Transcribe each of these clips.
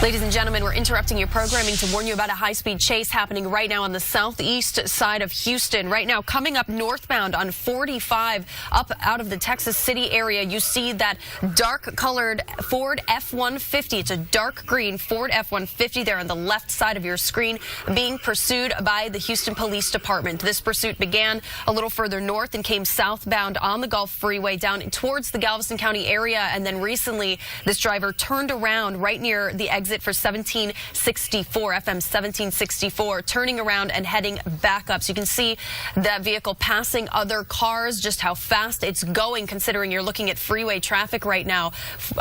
Ladies and gentlemen, we're interrupting your programming to warn you about a high-speed chase happening right now on the southeast side of Houston. Right now, coming up northbound on 45 up out of the Texas City area, you see that dark-colored Ford F-150. It's a dark green Ford F-150 there on the left side of your screen being pursued by the Houston Police Department. This pursuit began a little further north and came southbound on the Gulf Freeway down towards the Galveston County area. And then recently, this driver turned around right near the exit for 1764, FM 1764, turning around and heading back up. So you can see that vehicle passing other cars, just how fast it's going, considering you're looking at freeway traffic right now.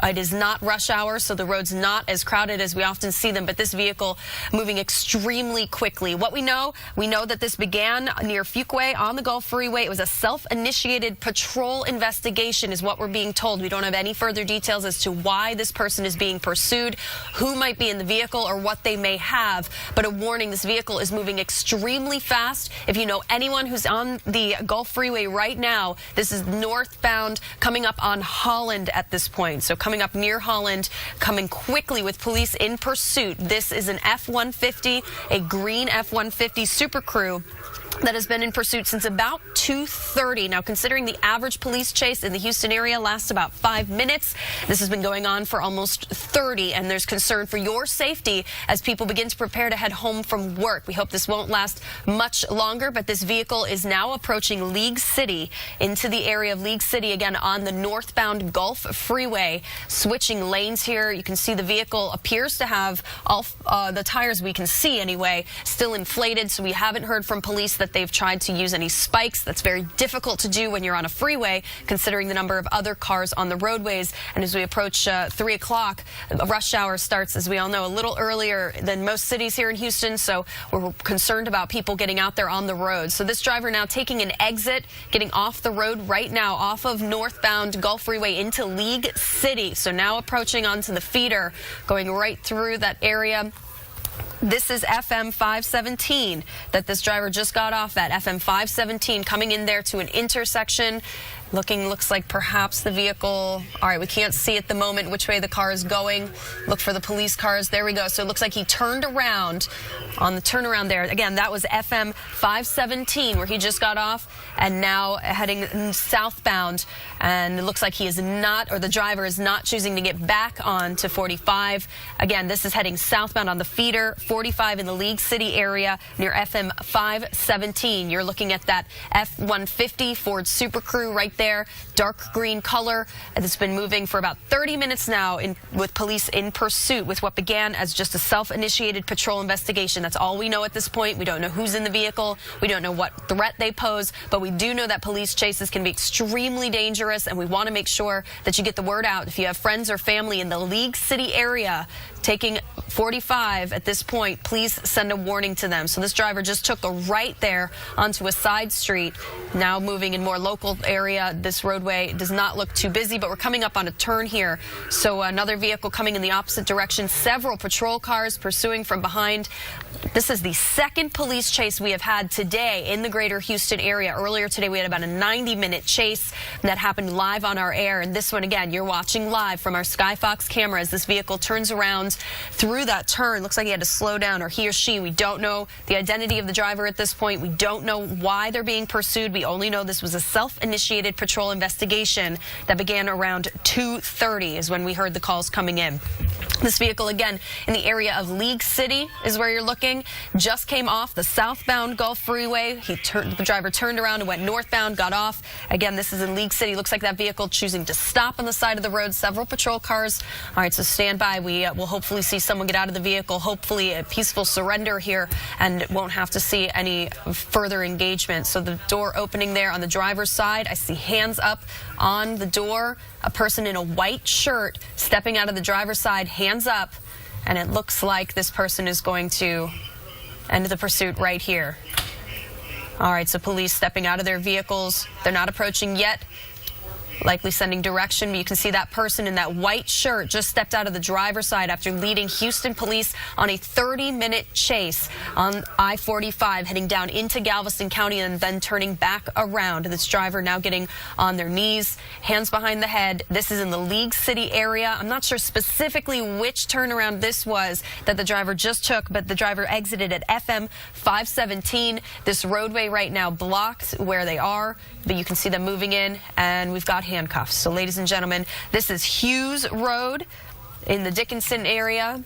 It is not rush hour, so the road's not as crowded as we often see them, but this vehicle moving extremely quickly. What we know that this began near Fuquay on the Gulf Freeway. It was a self-initiated patrol investigation is what we're being told. We don't have any further details as to why this person is being pursued, who might be in the vehicle, or what they may have. But a warning, this vehicle is moving extremely fast. If you know anyone who's on the Gulf Freeway right now, this is northbound coming up on Holland at this point. So coming up near Holland, coming quickly with police in pursuit. This is an F-150, a green F-150 Super Crew that has been in pursuit since about 2:30. Now, considering the average police chase in the Houston area lasts about 5 minutes, this has been going on for almost 30, and there's concern for your safety as people begin to prepare to head home from work. We hope this won't last much longer, but this vehicle is now approaching League City, into the area of League City, again on the northbound Gulf Freeway, switching lanes here. You can see the vehicle appears to have all the tires, we can see anyway, still inflated, so we haven't heard from police that they've tried to use any spikes. That's very difficult to do when you're on a freeway, considering the number of other cars on the roadways. And as we approach 3 o'clock, rush hour starts, as we all know, a little earlier than most cities here in Houston. So we're concerned about people getting out there on the road. So this driver now taking an exit, getting off the road right now, off of northbound Gulf Freeway into League City. So now approaching onto the feeder, going right through that area. This is FM 517 that this driver just got off at. FM 517 coming in there to an intersection. Looks like perhaps the vehicle, all right, we can't see at the moment which way the car is going. Look for the police cars. There we go. So it looks like he turned around on the turnaround there. Again, that was FM 517 where he just got off, and now heading southbound. And it looks like he is not, or the driver is not choosing to get back on to 45. Again, this is heading southbound on the feeder, 45 in the League City area near FM 517. You're looking at that F-150 Ford Super Crew right there, dark green color. It's been moving for about 30 minutes now with police in pursuit with what began as just a self-initiated patrol investigation. That's all we know at this point. We don't know who's in the vehicle. We don't know what threat they pose, but we do know that police chases can be extremely dangerous, and we want to make sure that you get the word out. If you have friends or family in the League City area taking 45 at this point, please send a warning to them. So this driver just took a right there onto a side street, now moving in more local area. This roadway does not look too busy, but we're coming up on a turn here. So another vehicle coming in the opposite direction, several patrol cars pursuing from behind. This is the second police chase we have had today in the greater Houston area. Earlier today, we had about a 90-minute chase that happened live on our air. And this one, again, you're watching live from our Skyfox camera as this vehicle turns around through that turn. Looks like he had to slow down, or he or she. We don't know the identity of the driver at this point. We don't know why they're being pursued. We only know this was a self-initiated patrol investigation that began around 2:30 is when we heard the calls coming in. This vehicle, again, in the area of League City is where you're looking. Just came off the southbound Gulf Freeway. The driver turned around and went northbound, got off. Again, this is in League City. Looks like that vehicle choosing to stop on the side of the road. Several patrol cars. All right, so stand by. We will hopefully see someone get out of the vehicle. Hopefully a peaceful surrender here, and won't have to see any further engagement. So the door opening there on the driver's side. I see hands up on the door. A person in a white shirt stepping out of the driver's side, hands up, and it looks like this person is going to end the pursuit right here. All right, so police stepping out of their vehicles. They're not approaching yet. likely sending direction. You can see that person in that white shirt just stepped out of the driver's side after leading Houston police on a 30-minute chase on I-45, heading down into Galveston County and then turning back around. This driver now getting on their knees, hands behind the head. This is in the League City area. I'm not sure specifically which turnaround this was that the driver just took, but the driver exited at FM 517. This roadway right now blocked where they are, but you can see them moving in, and we've got handcuffs. So, ladies and gentlemen, this is Hughes Road in the Dickinson area.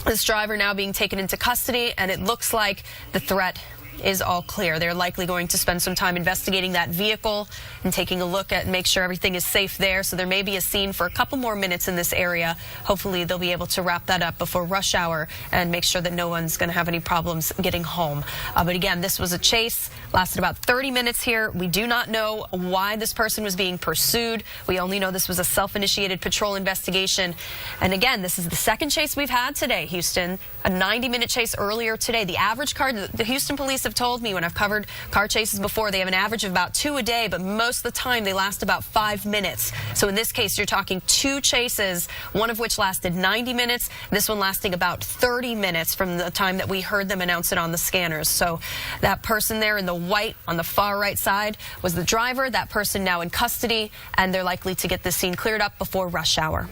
This driver now being taken into custody, and it looks like the threat is all clear. They're likely going to spend some time investigating that vehicle and taking a look at and make sure everything is safe there. So there may be a scene for a couple more minutes in this area. Hopefully they'll be able to wrap that up before rush hour and make sure that no one's going to have any problems getting home. But again, this was a chase, lasted about 30 minutes here. We do not know why this person was being pursued. We only know this was a self-initiated patrol investigation. And again, this is the second chase we've had today, Houston. A 90-minute chase earlier today. The average car, the Houston police have told me when I've covered car chases before, they have an average of about 2 a day, but most of the time they last about 5 minutes. So in this case, you're talking 2 chases, one of which lasted 90 minutes, this one lasting about 30 minutes from the time that we heard them announce it on the scanners. So that person there in the white on the far right side was the driver. That person now in custody, and they're likely to get this scene cleared up before rush hour.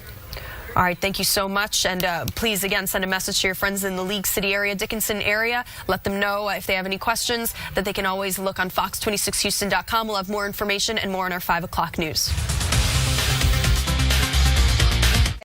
All right, thank you so much. And please, again, send a message to your friends in the League City area, Dickinson area. Let them know if they have any questions that they can always look on fox26houston.com. We'll have more information and more on our 5 o'clock news.